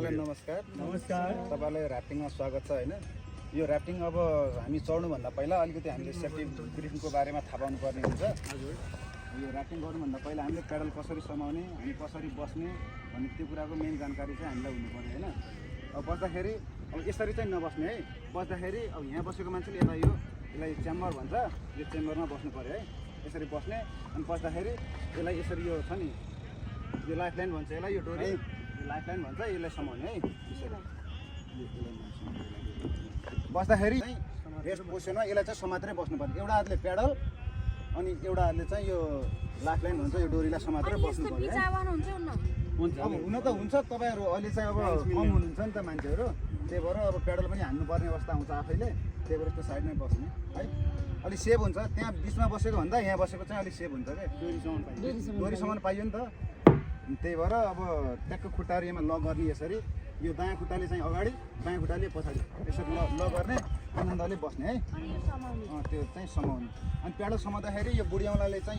नमस्कार नमस्कार। तपाईलाई ऱ्याफ्टिङमा स्वागत छ हैन। यो ऱ्याफ्टिङ अब हामी चढ्नुभन्दा पहिला अलिकति हामीले सेफ्टी ब्रिफिङको बारेमा थाहा पाउनुपर्ने हुन्छ। यो ऱ्याफ्टिङ गर्नुभन्दा पहिला हामीले पेडल कसरी समाउने, हामी कसरी बस्ने भन्ने त्यो कुराको मेन जानकारी चाहिँ हामीलाई हुनुपर्यो हैन। अब बस्दाखेरि अब यसरी चाहिँ नबस्ने है। बस्दाखेरि अब यहाँ बसेको मान्छेले यसलाई च्याम्बर भन्छ, यो च्याम्बरमा बस्नु पर्यो है। यसरी बस्ने अनि बस्दाखेरि यसलाई यसरी यो छ नि, यो लाइफ लाइन भन्छ यसलाई, यो डोरी लाइफ लाइन भन्छ, यसलाई समाउने है। बस्दाखेरि चाहिँ रेस्ट पोजिसनमा यसलाई चाहिँ समात्रै बस्नुपर्छ। एउटा हातले पेडल अनि एउटा हातले चाहिँ यो लाइफ लाइन भन्छ, यो डोरीलाई समात्रै बस्नु पर्यो है। अब हुन त हुन्छ, तपाईँहरू अहिले चाहिँ अब कम हुनुहुन्छ नि त मान्छेहरू, त्यही भएर अब पेडल पनि हान्नुपर्ने अवस्था आउँछ आफैले, त्यही भएर त्यो साइडमै बस्ने है। अलिक सेफ हुन्छ, त्यहाँ बिचमा बसेको भन्दा यहाँ बसेको चाहिँ अलिक सेफ हुन्छ क्या, डोरीसम्म पाइयो नि त। त्यही भएर अब ट्याक्क खुट्टाहरू यसमा लक गर्ने, यसरी यो दायाँ खुट्टाले चाहिँ अगाडि, बायाँ खुट्टाले पछाडि यसरी ल गर्ने, आनन्दले बस्ने है। त्यो चाहिँ समाउनु। अनि पेडल समाउँदाखेरि यो बुढियाउलाले चाहिँ यो